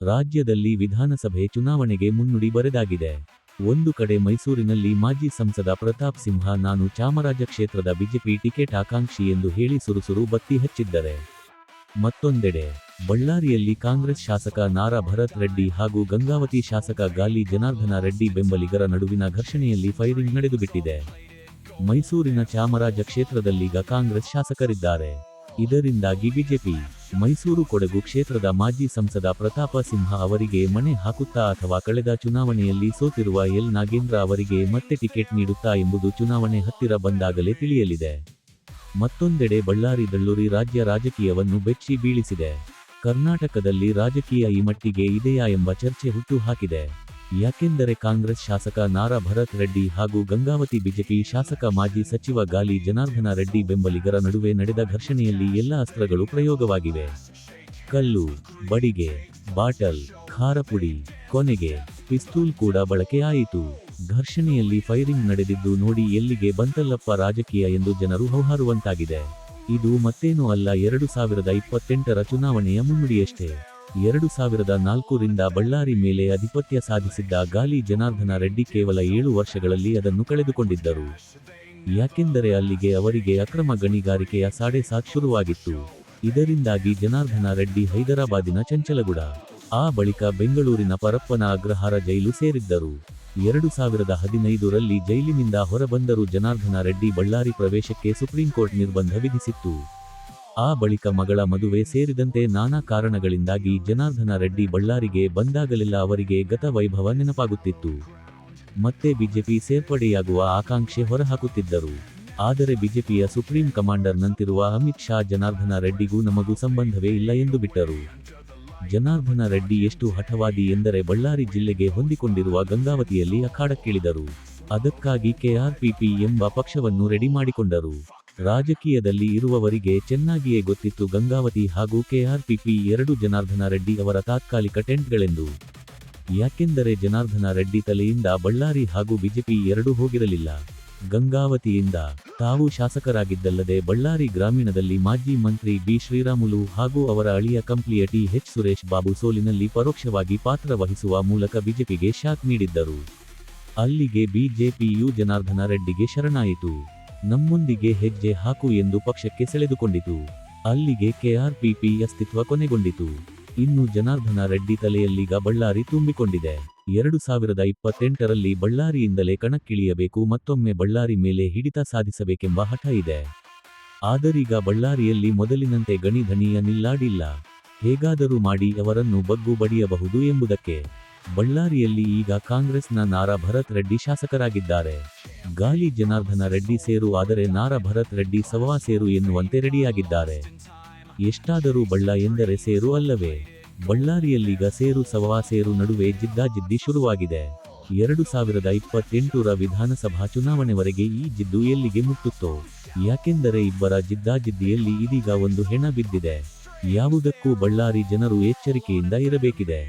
ರಾಜ್ಯದಲ್ಲಿ ವಿಧಾನಸಭೆ ಚುನಾವಣೆಗೆ ಮುನ್ನುಡಿ ಬರೆದಾಗಿದೆ. ಒಂದು ಕಡೆ ಮೈಸೂರಿನಲ್ಲಿ ಮಾಜಿ ಸಂಸದ ಪ್ರತಾಪ್ ಸಿಂಹ ನಾನು ಚಾಮರಾಜ ಕ್ಷೇತ್ರದ ಬಿಜೆಪಿ ಟಿಕೆಟ್ ಆಕಾಂಕ್ಷಿ ಎಂದು ಹೇಳಿ ಸುರುಸುರು ಬತ್ತಿ ಹಚ್ಚಿದ್ದರೆ, ಮತ್ತೊಂದೆಡೆ ಬಳ್ಳಾರಿಯಲ್ಲಿ ಕಾಂಗ್ರೆಸ್ ಶಾಸಕ ನಾರಾ ಭರತ್ ರೆಡ್ಡಿ ಹಾಗೂ ಗಂಗಾವತಿ ಶಾಸಕ ಗಾಲಿ ಜನಾರ್ದನ ರೆಡ್ಡಿ ಬೆಂಬಲಿಗರ ನಡುವಿನ ಘರ್ಷಣೆಯಲ್ಲಿ ಫೈರಿಂಗ್ ನಡೆದುಬಿಟ್ಟಿದೆ. ಮೈಸೂರಿನ ಚಾಮರಾಜ ಕ್ಷೇತ್ರದಲ್ಲೀಗ ಕಾಂಗ್ರೆಸ್ ಶಾಸಕರಿದ್ದಾರೆ. ಇದರಿಂದಾಗಿ ಬಿಜೆಪಿ ಮೈಸೂರು ಕೊಡಗು ಕ್ಷೇತ್ರದ ಮಾಜಿ ಸಂಸದ ಪ್ರತಾಪ ಸಿಂಹ ಅವರಿಗೆ ಮಣೆ ಹಾಕುತ್ತಾ ಅಥವಾ ಕಳೆದ ಚುನಾವಣೆಯಲ್ಲಿ ಸೋತಿರುವ ಎಲ್ ನಾಗೇಂದ್ರ ಅವರಿಗೆ ಮತ್ತೆ ಟಿಕೆಟ್ ನೀಡುತ್ತಾ ಎಂಬುದು ಚುನಾವಣೆ ಹತ್ತಿರ ಬಂದಾಗಲೇ ತಿಳಿಯಲಿದೆ. ಮತ್ತೊಂದೆಡೆ ಬಳ್ಳಾರಿ ದಳ್ಳೂರಿ ರಾಜ್ಯ ರಾಜಕೀಯವನ್ನು ಬೆಚ್ಚಿ ಬೀಳಿಸಿದೆ. ಕರ್ನಾಟಕದಲ್ಲಿ ರಾಜಕೀಯ ಈ ಮಟ್ಟಿಗೆ ಇದೆಯಾ ಎಂಬ ಚರ್ಚೆ ಹುಟ್ಟು ಹಾಕಿದೆ. ಯಾಕೆಂದರೆ ಕಾಂಗ್ರೆಸ್ ಶಾಸಕ ನಾರಾ ಭರತ್ ರೆಡ್ಡಿ ಹಾಗೂ ಗಂಗಾವತಿ ಬಿಜೆಪಿ ಶಾಸಕ ಮಾಜಿ ಸಚಿವ ಗಾಲಿ ಜನಾರ್ದನ ರೆಡ್ಡಿ ಬೆಂಬಲಿಗರ ನಡುವೆ ನಡೆದ ಘರ್ಷಣೆಯಲ್ಲಿ ಎಲ್ಲ ಅಸ್ತ್ರಗಳು ಪ್ರಯೋಗವಾಗಿವೆ. ಕಲ್ಲು, ಬಡಿಗೆ, ಬಾಟಲ್, ಖಾರಪುಡಿ, ಕೊನೆಗೆ ಪಿಸ್ತೂಲ್ ಕೂಡ ಬಳಕೆಯಾಯಿತು. ಘರ್ಷಣೆಯಲ್ಲಿ ಫೈರಿಂಗ್ ನಡೆದಿದ್ದು ನೋಡಿ ಎಲ್ಲಿಗೆ ಬಂತಲ್ಲಪ್ಪ ರಾಜಕೀಯ ಎಂದು ಜನರು ಹೌಹಾರುವಂತಾಗಿದೆ. ಇದು ಮತ್ತೇನೂ ಅಲ್ಲ, 2028ರ ಚುನಾವಣೆಯ ಮುನ್ನುಡಿಯಷ್ಟೇ. 2004ರಿಂದ ಬಳ್ಳಾರಿ ಮೇಲೆ ಆಧಿಪತ್ಯ ಸಾಧಿಸಿದ್ದ ಗಾಲಿ ಜನಾರ್ದನ ರೆಡ್ಡಿ ಕೇವಲ 7 ವರ್ಷಗಳಲ್ಲಿ ಅದನ್ನು ಕಳೆದುಕೊಂಡಿದ್ದರು. ಯಾಕೆಂದರೆ ಅಲ್ಲಿಗೆ ಅವರಿಗೆ ಅಕ್ರಮ ಗಣಿಗಾರಿಕೆಯ ಸಾಡೆಸಾತ್ ಶುರುವಾಗಿತ್ತು. ಇದರಿಂದಾಗಿ ಜನಾರ್ದನ ರೆಡ್ಡಿ ಹೈದರಾಬಾದಿನ ಚಂಚಲಗೂಡ, ಆ ಬಳಿಕ ಬೆಂಗಳೂರಿನ ಪರಪ್ಪನ ಅಗ್ರಹಾರ ಜೈಲು ಸೇರಿದ್ದರು. 2015ರಲ್ಲಿ ಜೈಲಿನಿಂದ ಹೊರಬಂದರೂ ಜನಾರ್ದನ ರೆಡ್ಡಿ ಬಳ್ಳಾರಿ ಪ್ರವೇಶಕ್ಕೆ ಸುಪ್ರೀಂಕೋರ್ಟ್ ನಿರ್ಬಂಧ ವಿಧಿಸಿತ್ತು. ಆ ಬಳಿಕ ಮಗಳ ಮದುವೆ ಸೇರಿದಂತೆ ನಾನಾ ಕಾರಣಗಳಿಂದಾಗಿ ಜನಾರ್ದನ ರೆಡ್ಡಿ ಬಳ್ಳಾರಿಗೆ ಬಂದಾಗಲೆಲ್ಲ ಅವರಿಗೆ ಗತ ವೈಭವ ನೆನಪಾಗುತ್ತಿತ್ತು. ಮತ್ತೆ ಬಿಜೆಪಿ ಸೇರ್ಪಡೆಯಾಗುವ ಆಕಾಂಕ್ಷೆ ಹೊರಹಾಕುತ್ತಿದ್ದರು. ಆದರೆ ಬಿಜೆಪಿಯ ಸುಪ್ರೀಂ ಕಮಾಂಡರ್ನಂತಿರುವ ಅಮಿತ್ ಶಾ ಜನಾರ್ದನ ರೆಡ್ಡಿಗೂ ನಮಗೂ ಸಂಬಂಧವೇ ಇಲ್ಲ ಎಂದು ಬಿಟ್ಟರು. ಜನಾರ್ದನ ರೆಡ್ಡಿ ಎಷ್ಟು ಹಠವಾದಿ ಎಂದರೆ ಬಳ್ಳಾರಿ ಜಿಲ್ಲೆಗೆ ಹೊಂದಿಕೊಂಡಿರುವ ಗಂಗಾವತಿಯಲ್ಲಿ ಅಖಾಡಕ್ಕಿಳಿದರು. ಅದಕ್ಕಾಗಿ ಕೆಆರ್ಪಿಪಿ ಎಂಬ ಪಕ್ಷವನ್ನು ರೆಡಿ ಮಾಡಿಕೊಂಡರು. ರಾಜಕೀಯದಲ್ಲಿ ಇರುವವರಿಗೆ ಚೆನ್ನಾಗಿಯೇ ಗೊತ್ತಿತ್ತು ಗಂಗಾವತಿ ಹಾಗೂ ಕೆಆರ್ಪಿಪಿ ಎರಡೂ ಜನಾರ್ದನ ರೆಡ್ಡಿ ಅವರ ತಾತ್ಕಾಲಿಕ ಟೆಂಟ್ಗಳೆಂದು. ಯಾಕೆಂದರೆ ಜನಾರ್ದನ ರೆಡ್ಡಿ ತಲೆಯಿಂದ ಬಳ್ಳಾರಿ ಹಾಗೂ ಬಿಜೆಪಿ ಎರಡೂ ಹೋಗಿರಲಿಲ್ಲ. ಗಂಗಾವತಿಯಿಂದ ತಾವು ಶಾಸಕರಾಗಿದ್ದಲ್ಲದೆ ಬಳ್ಳಾರಿ ಗ್ರಾಮೀಣದಲ್ಲಿ ಮಾಜಿ ಮಂತ್ರಿ ಬಿ ಶ್ರೀರಾಮುಲು ಹಾಗೂ ಅವರ ಅಳಿಯ ಕಂಪ್ಲಿಯ ಟಿ.ಎಚ್. ಸುರೇಶ್ ಬಾಬು ಸೋಲಿನಲ್ಲಿ ಪರೋಕ್ಷವಾಗಿ ಪಾತ್ರ ವಹಿಸುವ ಮೂಲಕ ಬಿಜೆಪಿಗೆ ಶಾಕ್ ನೀಡಿದ್ದರು. ಅಲ್ಲಿಗೆ ಬಿಜೆಪಿಯು ಜನಾರ್ದನ ರೆಡ್ಡಿಗೆ ಶರಣಾಯಿತು. ನಮ್ಮೊಂದಿಗೆ ಹೆಜ್ಜೆ ಹಾಕು ಎಂದು ಪಕ್ಷಕ್ಕೆ ಸೆಳೆದುಕೊಂಡಿತು. ಅಲ್ಲಿಗೆ ಕೆಆರ್ಪಿಪಿ ಅಸ್ತಿತ್ವ ಕೊನೆಗೊಂಡಿತು. ಇನ್ನು ಜನಾರ್ದನ ರೆಡ್ಡಿ ತಲೆಯಲ್ಲೀಗ ಬಳ್ಳಾರಿ ತುಂಬಿಕೊಂಡಿದೆ. 2028ರಲ್ಲಿ ಬಳ್ಳಾರಿಯಿಂದಲೇ ಕಣಕ್ಕಿಳಿಯಬೇಕು, ಮತ್ತೊಮ್ಮೆ ಬಳ್ಳಾರಿ ಮೇಲೆ ಹಿಡಿತ ಸಾಧಿಸಬೇಕೆಂಬ ಹಠ ಇದೆ. ಆದರೀಗ ಬಳ್ಳಾರಿಯಲ್ಲಿ ಮೊದಲಿನಂತೆ ಗಣಿಧಣಿಯ ನಿಲ್ಲಾಡಿಲ್ಲ. ಹೇಗಾದರೂ ಮಾಡಿ ಅವರನ್ನು ಬಗ್ಗು ಬಡಿಯಬಹುದು ಎಂಬುದಕ್ಕೆ ಬಳ್ಳಾರಿಯಲ್ಲಿ ಈಗ ಕಾಂಗ್ರೆಸ್ನ ನಾರಾ ಭರತ್ ರೆಡ್ಡಿ ಶಾಸಕರಾಗಿದ್ದಾರೆ. ಗಾಲಿ ಜನಾರ್ದನ ರೆಡ್ಡಿ ಸೇರು, ಆದರೆ ನಾರಾ ಭರತ್ ರೆಡ್ಡಿ ಸವಾ ಸೇರು ಎನ್ನುವಂತೆ ರೆಡಿಯಾಗಿದ್ದಾರೆ. ಎಷ್ಟಾದರೂ ಬಳ್ಳ ಎಂದರೆ ಸೇರು ಅಲ್ಲವೇ? ಬಳ್ಳಾರಿಯಲ್ಲೀಗ ಸೇರು ಸವಾ ಸೇರು ನಡುವೆ ಜಿದ್ದಾಜಿದ್ದಿ ಶುರುವಾಗಿದೆ. 2028ರ ವಿಧಾನಸಭಾ ಚುನಾವಣೆವರೆಗೆ ಈ ಜಿದ್ದು ಎಲ್ಲಿಗೆ ಮುಟ್ಟುತ್ತೋ? ಯಾಕೆಂದರೆ ಇಬ್ಬರ ಜಿದ್ದಾಜಿದ್ದಿಯಲ್ಲಿ ಇದೀಗ ಒಂದು ಹೆಣ ಬಿದ್ದಿದೆ. ಯಾವುದಕ್ಕೂ ಬಳ್ಳಾರಿ ಜನರು ಎಚ್ಚರಿಕೆಯಿಂದ ಇರಬೇಕಿದೆ.